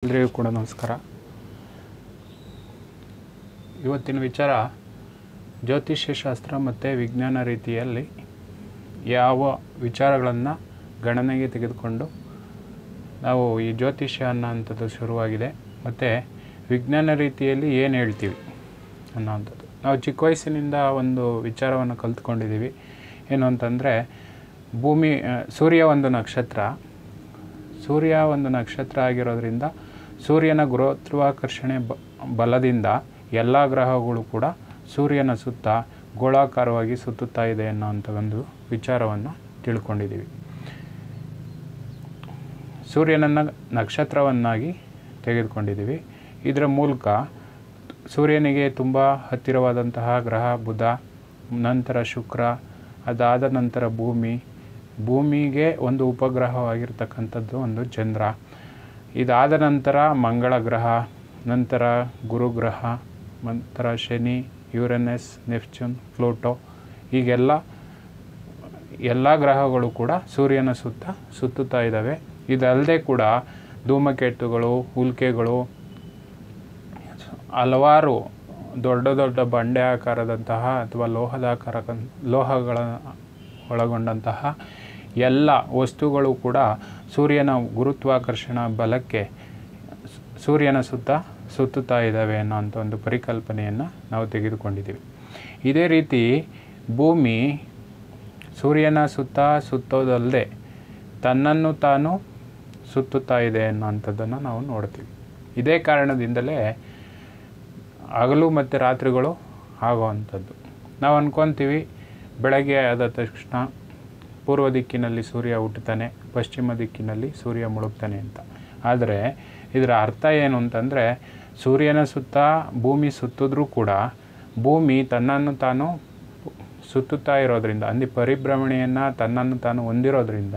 ಎಲ್ಲರಿಗೂ ಕೂಡ ನಮಸ್ಕಾರ. ಇವತ್ತಿನ ವಿಚಾರ ಜ್ಯೋತಿಷ್ಯ ಶಾಸ್ತ್ರ ಮತ್ತು ವಿಜ್ಞಾನ ರೀತಿಯಲ್ಲಿ ಯಾವ ವಿಚಾರಗಳನ್ನು ಗಣನೆಗೆ ತೆಗೆದುಕೊಂಡು ನಾವು ಈ ಜ್ಯೋತಿಷ್ಯ ಅನ್ನೋಂಥದ್ದು ಶುರುವಾಗಿದೆ ಮತ್ತು ವಿಜ್ಞಾನ ರೀತಿಯಲ್ಲಿ ಏನು ಹೇಳ್ತೀವಿ ಅನ್ನೋವಂಥದ್ದು. ನಾವು ಚಿಕ್ಕ ವಯಸ್ಸಿನಿಂದ ಒಂದು ವಿಚಾರವನ್ನು ಕಲ್ತ್ಕೊಂಡಿದ್ದೀವಿ. ಏನು ಅಂತಂದರೆ ಸೂರ್ಯ ಒಂದು ನಕ್ಷತ್ರ ಆಗಿರೋದ್ರಿಂದ ಸೂರ್ಯನ ಗುರುತ್ವಾಕರ್ಷಣೆ ಬಲದಿಂದ ಎಲ್ಲ ಗ್ರಹಗಳು ಕೂಡ ಸೂರ್ಯನ ಸುತ್ತ ಗೋಳಾಕಾರವಾಗಿ ಸುತ್ತುತ್ತಾ ಇದೆ ಅನ್ನೋಂಥ ಒಂದು ವಿಚಾರವನ್ನು ತಿಳ್ಕೊಂಡಿದ್ದೀವಿ. ಸೂರ್ಯನನ್ನು ನಕ್ಷತ್ರವನ್ನಾಗಿ ತೆಗೆದುಕೊಂಡಿದ್ದೀವಿ. ಇದರ ಮೂಲಕ ಸೂರ್ಯನಿಗೆ ತುಂಬ ಹತ್ತಿರವಾದಂತಹ ಗ್ರಹ ಬುಧ, ನಂತರ ಶುಕ್ರ, ಅದಾದ ನಂತರ ಭೂಮಿಗೆ ಒಂದು ಉಪಗ್ರಹವಾಗಿರ್ತಕ್ಕಂಥದ್ದು ಒಂದು ಚಂದ್ರ, ಇದಾದ ನಂತರ ಮಂಗಳ ಗ್ರಹ, ನಂತರ ಗುರುಗ್ರಹ, ನಂತರ ಶನಿ, ಯುರೇನಸ್, ನೆಪ್ಚೂನ್, ಪ್ಲೂಟೋ, ಹೀಗೆಲ್ಲ ಗ್ರಹಗಳು ಕೂಡ ಸೂರ್ಯನ ಸುತ್ತುತ್ತಾ ಇದ್ದಾವೆ. ಇದಲ್ಲದೆ ಕೂಡ ಧೂಮಕೇತುಗಳು, ಉಲ್ಕೆಗಳು, ಹಲವಾರು ದೊಡ್ಡ ದೊಡ್ಡ ಬಂಡೆ ಆಕಾರದಂತಹ ಅಥವಾ ಲೋಹಗಳ ಒಳಗೊಂಡಂತಹ ಎಲ್ಲ ವಸ್ತುಗಳು ಕೂಡ ಸೂರ್ಯನ ಗುರುತ್ವಾಕರ್ಷಣ ಬಲಕ್ಕೆ ಸೂರ್ಯನ ಸುತ್ತುತ್ತಾ ಇದ್ದಾವೆ ಅನ್ನೋಂಥ ಒಂದು ಪರಿಕಲ್ಪನೆಯನ್ನು ನಾವು ತೆಗೆದುಕೊಂಡಿದ್ದೀವಿ. ಇದೇ ರೀತಿ ಭೂಮಿ ಸೂರ್ಯನ ಸುತ್ತೋದಲ್ಲದೆ ತನ್ನನ್ನು ತಾನು ಸುತ್ತುತ್ತಾ ಇದೆ ಅನ್ನೋಂಥದ್ದನ್ನು ನಾವು ನೋಡ್ತೀವಿ. ಇದೇ ಕಾರಣದಿಂದಲೇ ಹಗಲು ಮತ್ತು ರಾತ್ರಿಗಳು ಆಗುವಂಥದ್ದು. ನಾವು ಅಂದ್ಕೊತೀವಿ ಬೆಳಗ್ಗೆ ಆದ ತಕ್ಷಣ ಪೂರ್ವ ದಿಕ್ಕಿನಲ್ಲಿ ಸೂರ್ಯ ಹುಟ್ಟುತ್ತಾನೆ, ಪಶ್ಚಿಮ ದಿಕ್ಕಿನಲ್ಲಿ ಸೂರ್ಯ ಮುಳುಗ್ತಾನೆ ಅಂತ. ಆದರೆ ಇದರ ಅರ್ಥ ಏನು ಅಂತಂದರೆ, ಸೂರ್ಯನ ಸುತ್ತ ಭೂಮಿ ಸುತ್ತಿದ್ರೂ ಕೂಡ ಭೂಮಿ ತನ್ನನ್ನು ತಾನು ಸುತ್ತುತ್ತಾ ಇರೋದ್ರಿಂದ, ಪರಿಭ್ರಮಣೆಯನ್ನು ತನ್ನನ್ನು ತಾನು ಹೊಂದಿರೋದ್ರಿಂದ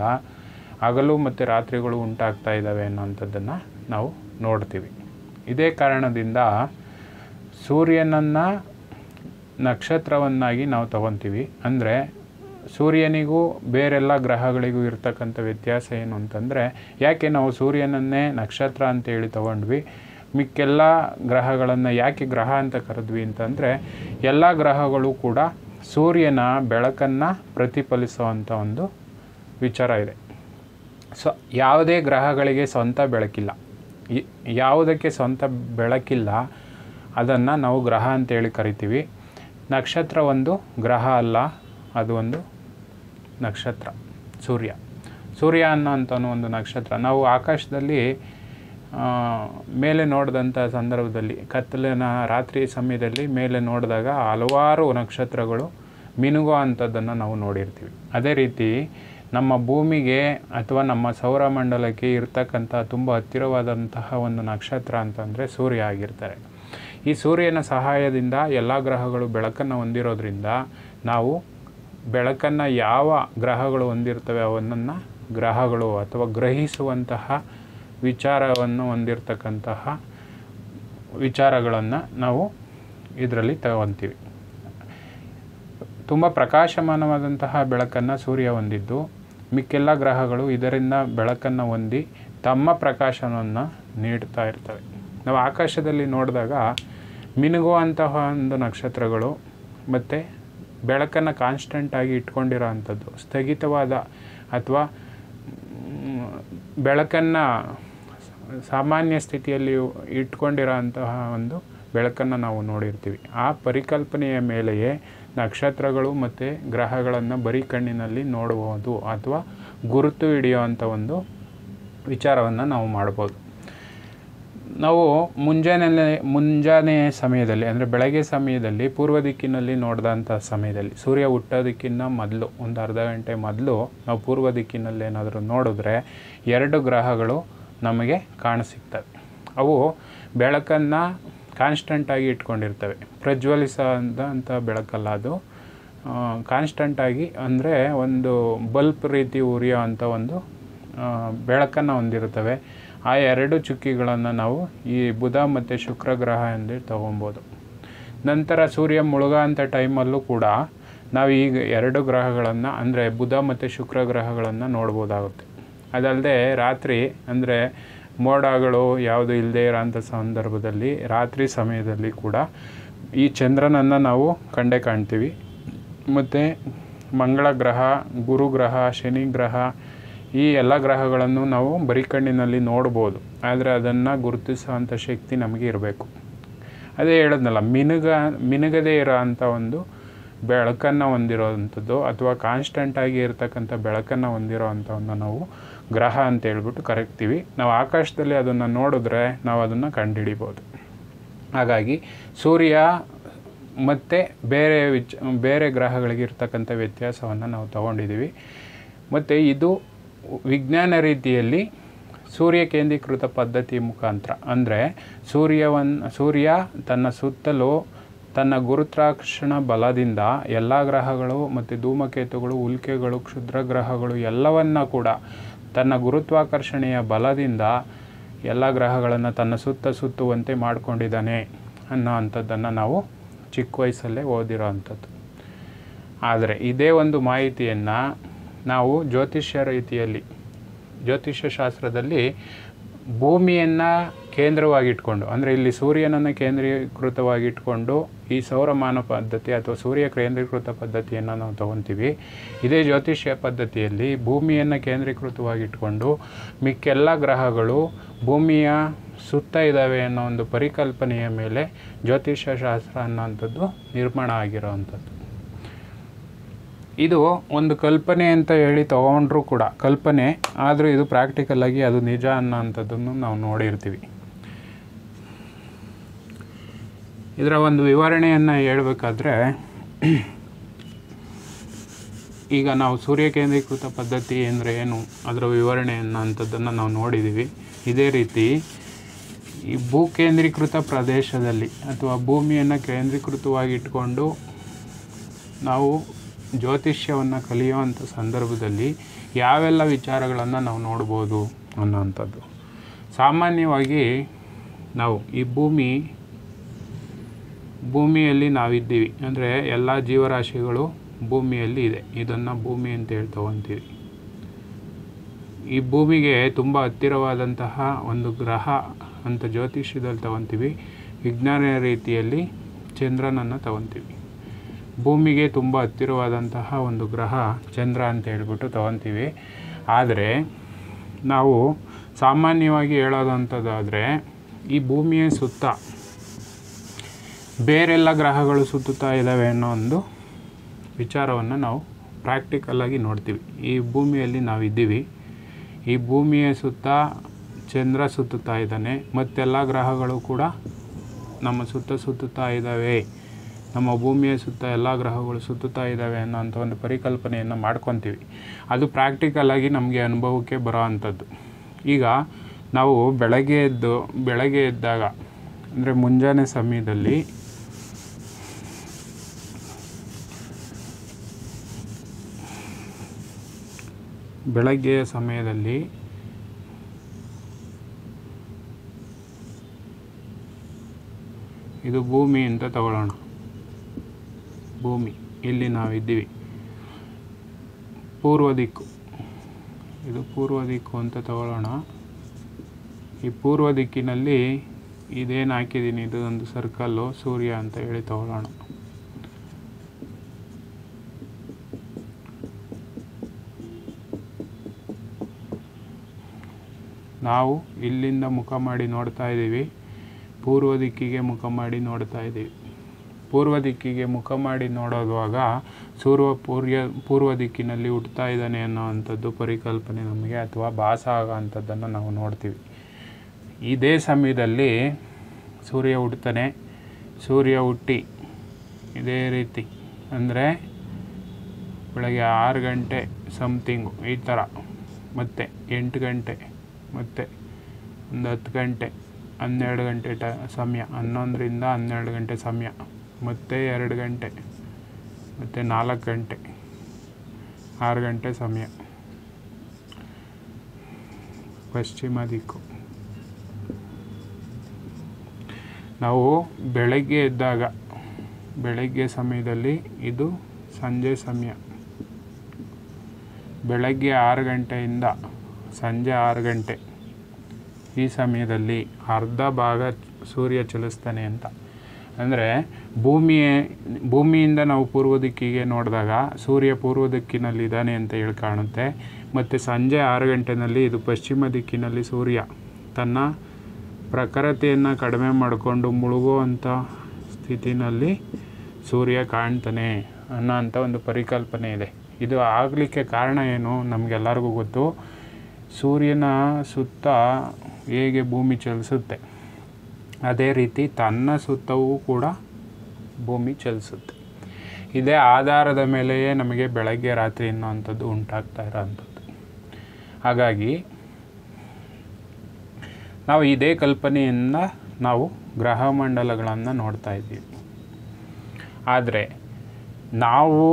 ಹಗಲು ಮತ್ತು ರಾತ್ರಿಗಳು ಉಂಟಾಗ್ತಾ ಇದ್ದಾವೆ ಅನ್ನೋಂಥದ್ದನ್ನು ನಾವು ನೋಡ್ತೀವಿ. ಇದೇ ಕಾರಣದಿಂದ ಸೂರ್ಯನನ್ನು ನಕ್ಷತ್ರವನ್ನಾಗಿ ನಾವು ತಗೊತೀವಿ. ಅಂದರೆ ಸೂರ್ಯನಿಗೂ ಬೇರೆಲ್ಲ ಗ್ರಹಗಳಿಗೂ ಇರ್ತಕ್ಕಂಥ ವ್ಯತ್ಯಾಸ ಏನು ಅಂತಂದರೆ, ಯಾಕೆ ನಾವು ಸೂರ್ಯನನ್ನೇ ನಕ್ಷತ್ರ ಅಂತೇಳಿ ತಗೊಂಡ್ವಿ, ಮಿಕ್ಕೆಲ್ಲ ಗ್ರಹಗಳನ್ನು ಯಾಕೆ ಗ್ರಹ ಅಂತ ಕರೆದ್ವಿ ಅಂತಂದರೆ, ಎಲ್ಲ ಗ್ರಹಗಳು ಕೂಡ ಸೂರ್ಯನ ಬೆಳಕನ್ನು ಪ್ರತಿಫಲಿಸುವಂಥ ಒಂದು ವಿಚಾರ ಇದೆ. ಯಾವುದೇ ಗ್ರಹಗಳಿಗೆ ಸ್ವಂತ ಬೆಳಕಿಲ್ಲ. ಯಾವುದಕ್ಕೆ ಸ್ವಂತ ಬೆಳಕಿಲ್ಲ ಅದನ್ನು ನಾವು ಗ್ರಹ ಅಂತೇಳಿ ಕರಿತೀವಿ. ನಕ್ಷತ್ರ ಒಂದು ಗ್ರಹ ಅಲ್ಲ, ಅದು ಒಂದು ನಕ್ಷತ್ರ. ಸೂರ್ಯ ಅನ್ನೋಂಥ ಒಂದು ನಕ್ಷತ್ರ ನಾವು ಆಕಾಶದಲ್ಲಿ ಮೇಲೆ ನೋಡಿದಂಥ ಸಂದರ್ಭದಲ್ಲಿ, ಕತ್ತಲಿನ ರಾತ್ರಿ ಸಮಯದಲ್ಲಿ ಮೇಲೆ ನೋಡಿದಾಗ ಹಲವಾರು ನಕ್ಷತ್ರಗಳು ಮಿನುಗೋ ಅಂಥದ್ದನ್ನು ನಾವು ನೋಡಿರ್ತೀವಿ. ಅದೇ ರೀತಿ ನಮ್ಮ ಭೂಮಿಗೆ ಅಥವಾ ನಮ್ಮ ಸೌರಮಂಡಲಕ್ಕೆ ಇರ್ತಕ್ಕಂಥ ತುಂಬ ಹತ್ತಿರವಾದಂತಹ ಒಂದು ನಕ್ಷತ್ರ ಅಂತಂದರೆ ಸೂರ್ಯ ಆಗಿರ್ತಾರೆ. ಈ ಸೂರ್ಯನ ಸಹಾಯದಿಂದ ಎಲ್ಲ ಗ್ರಹಗಳು ಬೆಳಕನ್ನು ಹೊಂದಿರೋದ್ರಿಂದ ನಾವು ಬೆಳಕನ್ನು ಯಾವ ಗ್ರಹಗಳು ಹೊಂದಿರ್ತವೆ ಅವನನ್ನು ಗ್ರಹಗಳು ಅಥವಾ ಗ್ರಹಿಸುವಂತಹ ವಿಚಾರವನ್ನು ಹೊಂದಿರತಕ್ಕಂತಹ ವಿಚಾರಗಳನ್ನು ನಾವು ಇದರಲ್ಲಿ ತಗೊತೀವಿ. ತುಂಬ ಪ್ರಕಾಶಮಾನವಾದಂತಹ ಬೆಳಕನ್ನು ಸೂರ್ಯ ಹೊಂದಿದ್ದು ಮಿಕ್ಕೆಲ್ಲ ಗ್ರಹಗಳು ಇದರಿಂದ ಬೆಳಕನ್ನು ಹೊಂದಿ ತಮ್ಮ ಪ್ರಕಾಶವನ್ನು ನೀಡ್ತಾ ಇರ್ತವೆ. ನಾವು ಆಕಾಶದಲ್ಲಿ ನೋಡಿದಾಗ ಮಿನುಗುವಂತಹ ಒಂದು ನಕ್ಷತ್ರಗಳು ಮತ್ತು ಬೆಳಕನ್ನು ಕಾನ್ಸ್ಟೆಂಟಾಗಿ ಇಟ್ಕೊಂಡಿರೋ ಅಂಥದ್ದು, ಸ್ಥಗಿತವಾದ ಅಥವಾ ಬೆಳಕನ್ನು ಸಾಮಾನ್ಯ ಸ್ಥಿತಿಯಲ್ಲಿ ಇಟ್ಕೊಂಡಿರೋ ಅಂತಹ ಒಂದು ಬೆಳಕನ್ನು ನಾವು ನೋಡಿರ್ತೀವಿ. ಆ ಪರಿಕಲ್ಪನೆಯ ಮೇಲೆಯೇ ನಕ್ಷತ್ರಗಳು ಮತ್ತು ಗ್ರಹಗಳನ್ನು ಬರೀ ಕಣ್ಣಿನಲ್ಲಿ ನೋಡಬಹುದು ಅಥವಾ ಗುರುತು ಹಿಡಿಯುವಂಥ ಒಂದು ವಿಚಾರವನ್ನು ನಾವು ಮಾಡ್ಬೋದು. ನಾವು ಮುಂಜಾನೆ ಸಮಯದಲ್ಲಿ ಅಂದರೆ ಬೆಳಗ್ಗೆ ಸಮಯದಲ್ಲಿ ಪೂರ್ವ ದಿಕ್ಕಿನಲ್ಲಿ ನೋಡಿದಂಥ ಸಮಯದಲ್ಲಿ ಸೂರ್ಯ ಹುಟ್ಟೋದಕ್ಕಿಂತ ಮೊದಲು ಒಂದು ಅರ್ಧ ಗಂಟೆ ಮೊದಲು ನಾವು ಪೂರ್ವ ದಿಕ್ಕಿನಲ್ಲಿ ಏನಾದರೂ ನೋಡಿದ್ರೆ 2 ಗ್ರಹಗಳು ನಮಗೆ ಕಾಣಸಿಗ್ತವೆ. ಅವು ಬೆಳಕನ್ನು ಕಾನ್ಸ್ಟೆಂಟಾಗಿ ಇಟ್ಕೊಂಡಿರ್ತವೆ. ಪ್ರಜ್ವಲಿಸೋಂಥ ಬೆಳಕಲ್ಲ, ಅದು ಕಾನ್ಸ್ಟೆಂಟಾಗಿ ಅಂದರೆ ಒಂದು ಬಲ್ಪ್ ರೀತಿ ಉರಿಯೋ ಅಂಥ ಒಂದು ಬೆಳಕನ್ನು ಹೊಂದಿರುತ್ತವೆ. ಆ 2 ಚುಕ್ಕಿಗಳನ್ನು ನಾವು ಈ ಬುಧ ಮತ್ತು ಶುಕ್ರ ಗ್ರಹ ಎಂದು ತಗೊಬೋದು. ನಂತರ ಸೂರ್ಯ ಮುಳುಗೋ ಅಂಥ ಟೈಮಲ್ಲೂ ಕೂಡ ನಾವು ಈಗ 2 ಗ್ರಹಗಳನ್ನು ಅಂದರೆ ಬುಧ ಮತ್ತು ಶುಕ್ರ ಗ್ರಹಗಳನ್ನು ನೋಡ್ಬೋದಾಗುತ್ತೆ. ಅದಲ್ಲದೆ ರಾತ್ರಿ ಅಂದರೆ ಮೋಡಗಳು ಯಾವುದು ಇಲ್ಲದೇ ಇರೋಂಥ ಸಂದರ್ಭದಲ್ಲಿ ರಾತ್ರಿ ಸಮಯದಲ್ಲಿ ಕೂಡ ಈ ಚಂದ್ರನನ್ನು ನಾವು ಕಂಡೇ ಕಾಣ್ತೀವಿ. ಮತ್ತು ಮಂಗಳ ಗ್ರಹ, ಗುರು ಗ್ರಹ, ಶನಿ ಗ್ರಹ, ಈ ಎಲ್ಲ ಗ್ರಹಗಳನ್ನು ನಾವು ಬರೀ ಕಣ್ಣಿನಲ್ಲಿ ನೋಡ್ಬೋದು. ಆದರೆ ಅದನ್ನು ಗುರುತಿಸೋವಂಥ ಶಕ್ತಿ ನಮಗೆ ಇರಬೇಕು. ಅದೇ ಹೇಳಿದ್ನಲ್ಲ, ಮಿನುಗದೇ ಇರೋ ಅಂಥ ಒಂದು ಬೆಳಕನ್ನು ಹೊಂದಿರೋವಂಥದ್ದು ಅಥವಾ ಕಾನ್ಸ್ಟೆಂಟಾಗಿ ಇರತಕ್ಕಂಥ ಬೆಳಕನ್ನು ಹೊಂದಿರೋ ಅಂಥವನ್ನು ನಾವು ಗ್ರಹ ಅಂತ ಹೇಳ್ಬಿಟ್ಟು ಕರಿತೀವಿ. ನಾವು ಆಕಾಶದಲ್ಲಿ ಅದನ್ನು ನೋಡಿದ್ರೆ ನಾವು ಅದನ್ನು ಕಂಡುಹಿಡಿಬೋದು. ಹಾಗಾಗಿ ಸೂರ್ಯ ಮತ್ತು ಬೇರೆ ಗ್ರಹಗಳಿಗೆ ಇರ್ತಕ್ಕಂಥ ವ್ಯತ್ಯಾಸವನ್ನು ನಾವು ತಗೊಂಡಿದ್ದೀವಿ. ಮತ್ತು ಇದು ವಿಜ್ಞಾನ ರೀತಿಯಲ್ಲಿ ಸೂರ್ಯ ಕೇಂದ್ರೀಕೃತ ಪದ್ಧತಿ ಮುಖಾಂತರ, ಅಂದರೆ ಸೂರ್ಯ ತನ್ನ ಸುತ್ತಲೂ ತನ್ನ ಗುರುತ್ವಾಕರ್ಷಣ ಬಲದಿಂದ ಎಲ್ಲ ಗ್ರಹಗಳು ಮತ್ತು ಧೂಮಕೇತುಗಳು, ಉಲ್ಕೆಗಳು, ಕ್ಷುದ್ರ ಗ್ರಹಗಳು ಎಲ್ಲವನ್ನ ಕೂಡ ತನ್ನ ಗುರುತ್ವಾಕರ್ಷಣೆಯ ಬಲದಿಂದ ಎಲ್ಲ ಗ್ರಹಗಳನ್ನು ತನ್ನ ಸುತ್ತುವಂತೆ ಮಾಡಿಕೊಂಡಿದ್ದಾನೆ ಅನ್ನೋ ಅಂಥದ್ದನ್ನು ನಾವು ಚಿಕ್ಕ ವಯಸ್ಸಲ್ಲೇ ಓದಿರೋ ಅಂಥದ್ದು. ಆದರೆ ಇದೇ ಒಂದು ಮಾಹಿತಿಯನ್ನು ನಾವು ಜ್ಯೋತಿಷ್ಯ ರೀತಿಯಲ್ಲಿ, ಜ್ಯೋತಿಷ್ಯ ಶಾಸ್ತ್ರದಲ್ಲಿ ಭೂಮಿಯನ್ನು ಕೇಂದ್ರವಾಗಿಟ್ಕೊಂಡು, ಅಂದರೆ ಇಲ್ಲಿ ಸೂರ್ಯನನ್ನು ಕೇಂದ್ರೀಕೃತವಾಗಿಟ್ಕೊಂಡು ಈ ಸೌರಮಾನ ಪದ್ಧತಿ ಅಥವಾ ಸೂರ್ಯ ಕೇಂದ್ರೀಕೃತ ಪದ್ಧತಿಯನ್ನು ನಾವು ತಗೊತೀವಿ. ಇದೇ ಜ್ಯೋತಿಷ್ಯ ಪದ್ಧತಿಯಲ್ಲಿ ಭೂಮಿಯನ್ನು ಕೇಂದ್ರೀಕೃತವಾಗಿಟ್ಕೊಂಡು ಮಿಕ್ಕೆಲ್ಲ ಗ್ರಹಗಳು ಭೂಮಿಯ ಸುತ್ತ ಇದ್ದಾವೆ ಅನ್ನೋ ಒಂದು ಪರಿಕಲ್ಪನೆಯ ಮೇಲೆ ಜ್ಯೋತಿಷ್ಯ ಶಾಸ್ತ್ರ ಅನ್ನೋಂಥದ್ದು ನಿರ್ಮಾಣ ಆಗಿರೋವಂಥದ್ದು. ಇದು ಒಂದು ಕಲ್ಪನೆ ಅಂತ ಹೇಳಿ ತೊಗೊಂಡ್ರೂ ಕೂಡ ಕಲ್ಪನೆ, ಆದರೂ ಇದು ಪ್ರಾಕ್ಟಿಕಲಾಗಿ ಅದು ನಿಜ ಅನ್ನೋಂಥದ್ದನ್ನು ನಾವು ನೋಡಿರ್ತೀವಿ. ಇದರ ಒಂದು ವಿವರಣೆಯನ್ನು ಹೇಳಬೇಕಾದ್ರೆ, ಈಗ ನಾವು ಸೂರ್ಯ ಕೇಂದ್ರೀಕೃತ ಪದ್ಧತಿ ಅಂದರೆ ಏನು, ಅದರ ವಿವರಣೆ ಅನ್ನೋಂಥದ್ದನ್ನು ನಾವು ನೋಡಿದ್ದೀವಿ. ಇದೇ ರೀತಿ ಈ ಭೂಕೇಂದ್ರೀಕೃತ ಪ್ರದೇಶದಲ್ಲಿ ಅಥವಾ ಭೂಮಿಯನ್ನು ಕೇಂದ್ರೀಕೃತವಾಗಿಟ್ಕೊಂಡು ನಾವು ಜ್ಯೋತಿಷ್ಯವನ್ನು ಕಲಿಯುವಂಥ ಸಂದರ್ಭದಲ್ಲಿ ಯಾವೆಲ್ಲ ವಿಚಾರಗಳನ್ನು ನಾವು ನೋಡ್ಬೋದು ಅನ್ನೋವಂಥದ್ದು. ಸಾಮಾನ್ಯವಾಗಿ ನಾವು ಈ ಭೂಮಿಯಲ್ಲಿ ನಾವಿದ್ದೀವಿ, ಅಂದರೆ ಎಲ್ಲ ಜೀವರಾಶಿಗಳು ಭೂಮಿಯಲ್ಲಿ ಇದೆ. ಇದನ್ನು ಭೂಮಿ ಅಂತ ಹೇಳಿ ತಗೊತೀವಿ. ಈ ಭೂಮಿಗೆ ತುಂಬ ಹತ್ತಿರವಾದಂತಹ ಒಂದು ಗ್ರಹ ಅಂತ ಜ್ಯೋತಿಷ್ಯದಲ್ಲಿ ತಗೊತೀವಿ. ವಿಜ್ಞಾನ ರೀತಿಯಲ್ಲಿ ಚಂದ್ರನನ್ನು ತಗೊತೀವಿ. ಭೂಮಿಗೆ ತುಂಬ ಹತ್ತಿರವಾದಂತಹ ಒಂದು ಗ್ರಹ ಚಂದ್ರ ಅಂತ ಹೇಳ್ಬಿಟ್ಟು ತಗೊತೀವಿ. ಆದರೆ ನಾವು ಸಾಮಾನ್ಯವಾಗಿ ಹೇಳೋದಂಥದ್ದಾದರೆ ಈ ಭೂಮಿಯ ಸುತ್ತ ಬೇರೆಲ್ಲ ಗ್ರಹಗಳು ಸುತ್ತುತ್ತಾ ಇದ್ದಾವೆ ಅನ್ನೋ ಒಂದು ವಿಚಾರವನ್ನು ನಾವು ಪ್ರಾಕ್ಟಿಕಲಾಗಿ ನೋಡ್ತೀವಿ. ಈ ಭೂಮಿಯಲ್ಲಿ ನಾವಿದ್ದೀವಿ, ಈ ಭೂಮಿಯ ಸುತ್ತ ಚಂದ್ರ ಸುತ್ತುತ್ತಾ ಇದ್ದಾನೆ, ಮತ್ತೆಲ್ಲ ಗ್ರಹಗಳು ಕೂಡ ನಮ್ಮ ಸುತ್ತುತ್ತಾ ಇದ್ದಾವೆ, ನಮ್ಮ ಭೂಮಿಯ ಸುತ್ತ ಎಲ್ಲ ಗ್ರಹಗಳು ಸುತ್ತುತ್ತಾ ಇದ್ದಾವೆ ಅನ್ನೋಂಥ ಒಂದು ಪರಿಕಲ್ಪನೆಯನ್ನು ಮಾಡ್ಕೊತೀವಿ. ಅದು ಪ್ರಾಕ್ಟಿಕಲಾಗಿ ನಮಗೆ ಅನುಭವಕ್ಕೆ ಬರೋ ಅಂಥದ್ದು. ಈಗ ನಾವು ಬೆಳಗ್ಗೆ ಎದ್ದಾಗ, ಅಂದರೆ ಮುಂಜಾನೆ ಸಮಯದಲ್ಲಿ ಬೆಳಗ್ಗೆಯ ಸಮಯದಲ್ಲಿ ಇದು ಭೂಮಿ ಅಂತ ತಗೊಳ್ಳೋಣ. ಭೂಮಿ ಇಲ್ಲಿ ನಾವಿದ್ದೀವಿ, ಪೂರ್ವ ದಿಕ್ಕು, ಇದು ಪೂರ್ವ ದಿಕ್ಕು ಅಂತ ತಗೊಳ್ಳೋಣ. ಈ ಪೂರ್ವ ದಿಕ್ಕಿನಲ್ಲಿ ಇದೇನು ಹಾಕಿದ್ದೀನಿ, ಇದು ಒಂದು ಸರ್ಕಲ್ಲು, ಸೂರ್ಯ ಅಂತ ಹೇಳಿ ತಗೊಳ್ಳೋಣ. ನಾವು ಇಲ್ಲಿಂದ ಮುಖ ಮಾಡಿ ನೋಡ್ತಾ ಇದ್ದೀವಿ, ಪೂರ್ವ ದಿಕ್ಕಿಗೆ ಮುಖ ಮಾಡಿ ನೋಡ್ತಾ ಇದ್ದೀವಿ. ಪೂರ್ವ ದಿಕ್ಕಿಗೆ ಮುಖ ಮಾಡಿ ನೋಡೋದುವಾಗ ಪೂರ್ವ ದಿಕ್ಕಿನಲ್ಲಿ ಹುಟ್ಟುತ್ತಾ ಇದ್ದಾನೆ ಅನ್ನೋ ಅಂಥದ್ದು ಪರಿಕಲ್ಪನೆ ನಮಗೆ ಅಥವಾ ಭಾಸ ಆಗೋ ಅಂಥದ್ದನ್ನು ನಾವು ನೋಡ್ತೀವಿ. ಇದೇ ಸಮಯದಲ್ಲಿ ಸೂರ್ಯ ಹುಟ್ಟುತ್ತಾನೆ. ಸೂರ್ಯ ಹುಟ್ಟಿ ಇದೇ ರೀತಿ, ಅಂದರೆ ಬೆಳಗ್ಗೆ 6 ಗಂಟೆ ಸಮಥಿಂಗು ಈ ಥರ, ಮತ್ತು 8 ಗಂಟೆ, ಮತ್ತು ಒಂದು 10 ಗಂಟೆ, 12 ಗಂಟೆ ಸಮಯ, 11ರಿಂದ 12 ಗಂಟೆ ಸಮಯ, ಮತ್ತು 2 ಗಂಟೆ, ಮತ್ತು 4 ಗಂಟೆ, 6 ಗಂಟೆ ಸಮಯ ಪಶ್ಚಿಮ ದಿಕ್ಕು. ನಾವು ಬೆಳಗ್ಗೆ ಎದ್ದಾಗ, ಬೆಳಗ್ಗೆ ಸಮಯದಲ್ಲಿ ಇದು ಸಂಜೆ ಸಮಯ. ಬೆಳಗ್ಗೆ 6 ಗಂಟೆಯಿಂದ ಸಂಜೆ 6 ಗಂಟೆ ಈ ಸಮಯದಲ್ಲಿ ಅರ್ಧ ಭಾಗ ಸೂರ್ಯ ಚಲಿಸ್ತಾನೆ ಅಂತ. ಅಂದರೆ ಭೂಮಿಯಿಂದ ನಾವು ಪೂರ್ವ ದಿಕ್ಕಿಗೆ ನೋಡಿದಾಗ ಸೂರ್ಯ ಪೂರ್ವ ದಿಕ್ಕಿನಲ್ಲಿದ್ದಾನೆ ಅಂತ ಹೇಳಿ ಕಾಣುತ್ತೆ. ಮತ್ತು ಸಂಜೆ 6 ಗಂಟೆಯಲ್ಲಿ ಇದು ಪಶ್ಚಿಮ ದಿಕ್ಕಿನಲ್ಲಿ ಸೂರ್ಯ ತನ್ನ ಪ್ರಖರತೆಯನ್ನು ಕಡಿಮೆ ಮಾಡಿಕೊಂಡು ಮುಳುಗುವಂಥ ಸ್ಥಿತಿನಲ್ಲಿ ಸೂರ್ಯ ಕಾಣ್ತಾನೆ ಅನ್ನೋಂಥ ಒಂದು ಪರಿಕಲ್ಪನೆ ಇದೆ. ಇದು ಆಗಲಿಕ್ಕೆ ಕಾರಣ ಏನು ನಮಗೆಲ್ಲರಿಗೂ ಗೊತ್ತು. ಸೂರ್ಯನ ಸುತ್ತ ಹೇಗೆ ಭೂಮಿ ಚಲಿಸುತ್ತೆ ಅದೇ ರೀತಿ ತನ್ನ ಸುತ್ತವೂ ಕೂಡ ಭೂಮಿ ಚಲಿಸುತ್ತೆ. ಇದೇ ಆಧಾರದ ಮೇಲೆಯೇ ನಮಗೆ ಬೆಳಗ್ಗೆ ರಾತ್ರಿ ಅನ್ನೋವಂಥದ್ದು ಉಂಟಾಗ್ತಾ ಇರೋವಂಥದ್ದು. ಹಾಗಾಗಿ ನಾವು ಇದೇ ಕಲ್ಪನೆಯಿಂದ ನಾವು ಗ್ರಹ ಮಂಡಲಗಳನ್ನು ನೋಡ್ತಾ ಇದ್ದೀವಿ. ಆದರೆ ನಾವು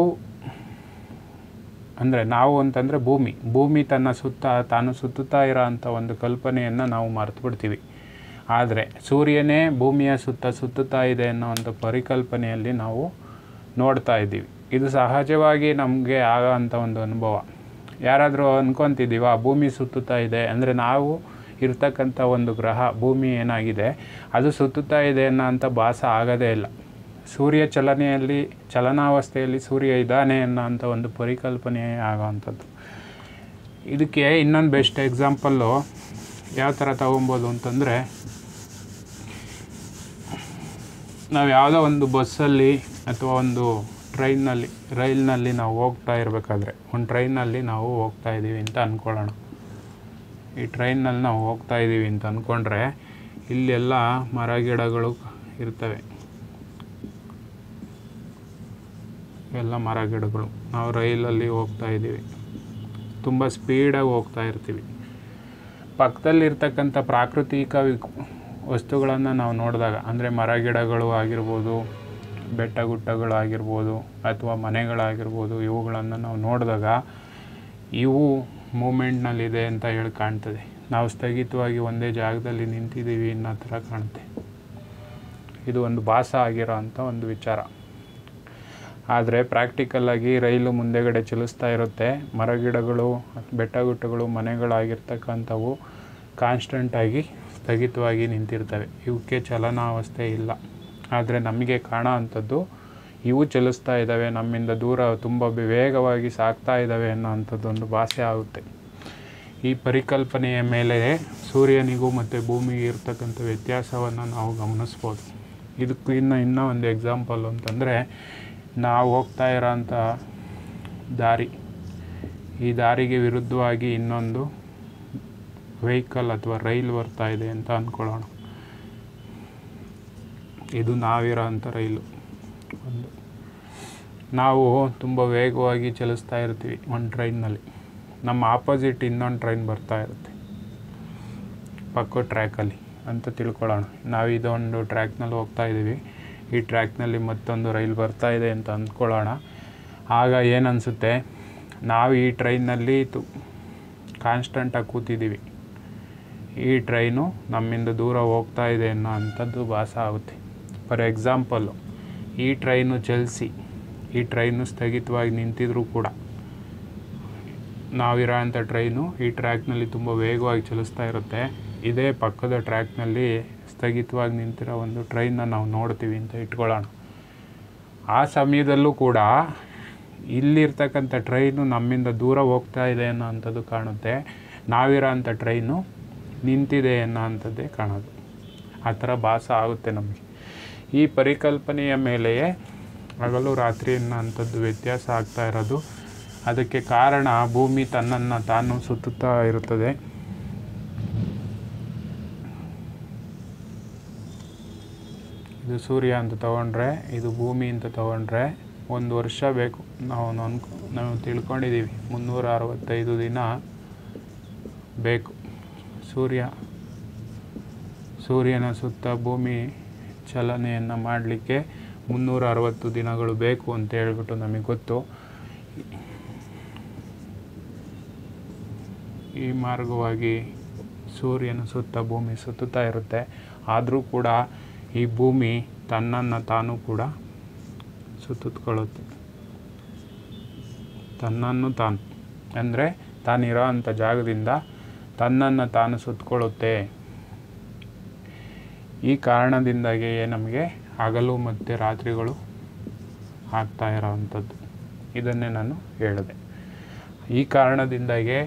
ಅಂತಂದರೆ ಭೂಮಿ ತನ್ನ ಸುತ್ತ ತಾನು ಸುತ್ತುತ್ತಾ ಇರೋ ಅಂಥ ಒಂದು ಕಲ್ಪನೆಯನ್ನು ನಾವು ಮರೆತು ಬಿಡ್ತೀವಿ. ಆದರೆ ಸೂರ್ಯನೇ ಭೂಮಿಯ ಸುತ್ತುತ್ತಾ ಇದೆ ಅನ್ನೋ ಒಂದು ಪರಿಕಲ್ಪನೆಯಲ್ಲಿ ನಾವು ನೋಡ್ತಾ ಇದ್ದೀವಿ. ಇದು ಸಹಜವಾಗಿ ನಮಗೆ ಆಗೋ ಅಂಥ ಒಂದು ಅನುಭವ. ಯಾರಾದರೂ ಅಂದ್ಕೊತಿದ್ದೀವ ಭೂಮಿ ಸುತ್ತುತ್ತಾ ಇದೆ ಅಂದರೆ ನಾವು ಇರ್ತಕ್ಕಂಥ ಒಂದು ಗ್ರಹ ಭೂಮಿ ಏನಾಗಿದೆ ಅದು ಸುತ್ತುತ್ತಾ ಇದೆ ಅನ್ನೋ ಅಂಥ ಭಾಸ ಆಗೋದೇ ಇಲ್ಲ. ಸೂರ್ಯ ಚಲನಾವಸ್ಥೆಯಲ್ಲಿ ಸೂರ್ಯ ಇದ್ದಾನೆ ಅನ್ನೋಂಥ ಒಂದು ಪರಿಕಲ್ಪನೆ ಆಗೋವಂಥದ್ದು. ಇದಕ್ಕೆ ಇನ್ನೊಂದು ಬೆಸ್ಟ್ ಎಕ್ಸಾಂಪಲ್ಲು ಯಾವ ಥರ ತಗೊಬೋದು ಅಂತಂದರೆ, ನಾವು ಯಾವುದೋ ಒಂದು ಬಸ್ಸಲ್ಲಿ ಅಥವಾ ಒಂದು ರೈಲ್ನಲ್ಲಿ ನಾವು ಹೋಗ್ತಾ ಇರಬೇಕಾದ್ರೆ, ಒಂದು ಟ್ರೈನಲ್ಲಿ ನಾವು ಹೋಗ್ತಾ ಇದ್ದೀವಿ ಅಂತ ಅಂದ್ಕೊಳ್ಳೋಣ. ಈ ಟ್ರೈನ್ನಲ್ಲಿ ನಾವು ಹೋಗ್ತಾ ಇದ್ದೀವಿ ಅಂತ ಅಂದ್ಕೊಂಡ್ರೆ ಇಲ್ಲೆಲ್ಲ ಮರ ಗಿಡಗಳು ಇರ್ತವೆ. ಎಲ್ಲ ಮರ ಗಿಡಗಳು. ನಾವು ರೈಲಲ್ಲಿ ಹೋಗ್ತಾ ಇದ್ದೀವಿ, ತುಂಬ ಸ್ಪೀಡಾಗಿ ಹೋಗ್ತಾ ಇರ್ತೀವಿ. ಪಕ್ಕದಲ್ಲಿರ್ತಕ್ಕಂಥ ಪ್ರಾಕೃತಿಕ ವಸ್ತುಗಳನ್ನು ನಾವು ನೋಡಿದಾಗ, ಅಂದರೆ ಮರ ಗಿಡಗಳು ಆಗಿರ್ಬೋದು, ಬೆಟ್ಟ ಗುಡ್ಡಗಳು ಆಗಿರ್ಬೋದು, ಅಥವಾ ಮನೆಗಳಾಗಿರ್ಬೋದು, ಇವುಗಳನ್ನು ನಾವು ನೋಡಿದಾಗ ಇವು ಮೂಮೆಂಟ್ನಲ್ಲಿದೆ ಅಂತ ಹೇಳಿ ಕಾಣ್ತದೆ. ನಾವು ಸ್ಥಗಿತವಾಗಿ ಒಂದೇ ಜಾಗದಲ್ಲಿ ನಿಂತಿದ್ದೀವಿ ಅನ್ನೋ ಥರ ಕಾಣುತ್ತೆ. ಇದು ಒಂದು ಭಾಸ ಆಗಿರೋ ಅಂಥ ಒಂದು ವಿಚಾರ. ಆದರೆ ಪ್ರಾಕ್ಟಿಕಲ್ಲಾಗಿ ರೈಲು ಮುಂದೆಗಡೆ ಚಲಿಸ್ತಾ ಇರುತ್ತೆ. ಮರಗಿಡಗಳು, ಬೆಟ್ಟಗುಡ್ಡಗಳು, ಮನೆಗಳಾಗಿರ್ತಕ್ಕಂಥವು ಕಾನ್ಸ್ಟೆಂಟಾಗಿ ಸ್ಥಗಿತವಾಗಿ ನಿಂತಿರ್ತವೆ. ಇವಕ್ಕೆ ಚಲನಾವಸ್ಥೆ ಇಲ್ಲ. ಆದರೆ ನಮಗೆ ಕಾಣೋ ಅಂಥದ್ದು ಇವು ಚಲಿಸ್ತಾ ಇದ್ದಾವೆ, ನಮ್ಮಿಂದ ದೂರ ತುಂಬ ವೇಗವಾಗಿ ಸಾಗ್ತಾ ಇದ್ದಾವೆ ಅನ್ನೋ ಅಂಥದ್ದೊಂದು ಭಾಸೆ ಆಗುತ್ತೆ. ಈ ಪರಿಕಲ್ಪನೆಯ ಮೇಲೆ ಸೂರ್ಯನಿಗೂ ಮತ್ತು ಭೂಮಿಗೆ ಇರ್ತಕ್ಕಂಥ ವ್ಯತ್ಯಾಸವನ್ನು ನಾವು ಗಮನಿಸ್ಬೋದು. ಇದಕ್ಕೂ ಇನ್ನೂ ಒಂದು ಎಕ್ಸಾಂಪಲ್ ಅಂತಂದರೆ, ನಾವು ಹೋಗ್ತಾ ಇರೋಂಥ ದಾರಿ, ಈ ದಾರಿಗೆ ವಿರುದ್ಧವಾಗಿ ಇನ್ನೊಂದು ವೆಹಿಕಲ್ ಅಥವಾ ರೈಲು ಬರ್ತಾ ಇದೆ ಅಂತ ಅಂದ್ಕೊಳ್ಳೋಣ. ಇದು ನಾವಿರೋ ಅಂಥ ರೈಲು. ನಾವು ತುಂಬ ವೇಗವಾಗಿ ಚಲಿಸ್ತಾ ಇರ್ತೀವಿ ಒಂದು ಟ್ರೈನ್ನಲ್ಲಿ. ನಮ್ಮ ಆಪೋಸಿಟ್ ಇನ್ನೊಂದು ಟ್ರೈನ್ ಬರ್ತಾ ಇರುತ್ತೆ ಪಕ್ಕದ ಟ್ರ್ಯಾಕಲ್ಲಿ ಅಂತ ತಿಳ್ಕೊಳ್ಳೋಣ. ನಾವು ಇದೊಂದು ಟ್ರ್ಯಾಕ್ನಲ್ಲಿ ಹೋಗ್ತಾ ಇದ್ದೀವಿ, ಈ ಟ್ರ್ಯಾಕ್ನಲ್ಲಿ ಮತ್ತೊಂದು ರೈಲ್ ಬರ್ತಾ ಇದೆ ಅಂತ ಅಂದ್ಕೊಳ್ಳೋಣ. ಆಗ ಏನನ್ಸುತ್ತೆ, ನಾವು ಈ ಟ್ರೈನ್ನಲ್ಲಿ ಕಾನ್ಸ್ಟೆಂಟಾಗಿ ಕೂತಿದ್ದೀವಿ, ಈ ಟ್ರೈನು ನಮ್ಮಿಂದ ದೂರ ಹೋಗ್ತಾ ಇದೆ ಅನ್ನೋ ಅಂಥದ್ದು ಭಾಸ ಆಗುತ್ತೆ. ಫಾರ್ ಎಕ್ಸಾಂಪಲ್ಲು, ಈ ಟ್ರೈನು ಚಲಿಸಿ ಈ ಟ್ರೈನು ಸ್ಥಗಿತವಾಗಿ ನಿಂತಿದ್ರೂ ಕೂಡ ನಾವಿರೋ ಅಂಥ ಟ್ರೈನು ಈ ಟ್ರ್ಯಾಕ್ನಲ್ಲಿ ತುಂಬ ವೇಗವಾಗಿ ಚಲಿಸ್ತಾ ಇರುತ್ತೆ. ಇದೇ ಪಕ್ಕದ ಟ್ರ್ಯಾಕ್ನಲ್ಲಿ ಸ್ಥಗಿತವಾಗಿ ನಿಂತಿರೋ ಒಂದು ಟ್ರೈನ್ನ ನಾವು ನೋಡ್ತೀವಿ ಅಂತ ಇಟ್ಕೊಳ್ಳೋಣ. ಆ ಸಮಯದಲ್ಲೂ ಕೂಡ ಇಲ್ಲಿರ್ತಕ್ಕಂಥ ಟ್ರೈನು ನಮ್ಮಿಂದ ದೂರ ಹೋಗ್ತಾ ಇದೆ ಅನ್ನೋ ಅಂಥದ್ದು ಕಾಣುತ್ತೆ, ನಾವಿರೋ ಅಂಥ ಟ್ರೈನು ನಿಂತಿದೆ ಅನ್ನೋ ಅಂಥದ್ದೇ ಕಾಣೋದು. ಆ ಥರ ಭಾಸ ಆಗುತ್ತೆ ನಮಗೆ. ಈ ಪರಿಕಲ್ಪನೆಯ ಮೇಲೆಯೇ ಹಗಲು ರಾತ್ರಿ ಅನ್ನೋ ಅಂಥದ್ದು ವ್ಯತ್ಯಾಸ ಆಗ್ತಾ ಇರೋದು. ಅದಕ್ಕೆ ಕಾರಣ ಭೂಮಿ ತನ್ನನ್ನು ತಾನು ಸುತ್ತುತ್ತಾ ಇರುತ್ತದೆ. ಇದು ಸೂರ್ಯ ಅಂತ ತಗೊಂಡ್ರೆ, ಇದು ಭೂಮಿ ಅಂತ ತಗೊಂಡ್ರೆ 1 ವರ್ಷ ಬೇಕು. ನಾವು ತಿಳ್ಕೊಂಡಿದ್ದೀವಿ 365 ದಿನ ಬೇಕು ಸೂರ್ಯನ ಸುತ್ತ ಭೂಮಿ ಚಲನೆಯನ್ನು ಮಾಡಲಿಕ್ಕೆ 360 ದಿನಗಳು ಬೇಕು ಅಂತ ಹೇಳ್ಬಿಟ್ಟು ನಮಗೆ ಗೊತ್ತು. ಈ ಮಾರ್ಗವಾಗಿ ಸೂರ್ಯನ ಸುತ್ತ ಭೂಮಿ ಸುತ್ತುತ್ತಾ ಇರುತ್ತೆ. ಆದರೂ ಕೂಡ ಈ ಭೂಮಿ ತನ್ನನ್ನು ತಾನು ಕೂಡ ಸುತ್ತುತ್ಕೊಳ್ಳುತ್ತೆ. ತನ್ನನ್ನು ತಾನು ಅಂದರೆ ತಾನಿರೋ ಅಂಥ ಜಾಗದಿಂದ ತನ್ನನ್ನು ತಾನು ಸುತ್ತಕೊಳ್ಳುತ್ತೆ ಈ ಕಾರಣದಿಂದಾಗಿ ನಮಗೆ ಹಗಲು ಮತ್ತು ರಾತ್ರಿಗಳು ಆಗ್ತಾ ಇರೋವಂಥದ್ದು. ಇದನ್ನೇ ನಾನು ಹೇಳಿದೆ. ಈ ಕಾರಣದಿಂದಾಗಿ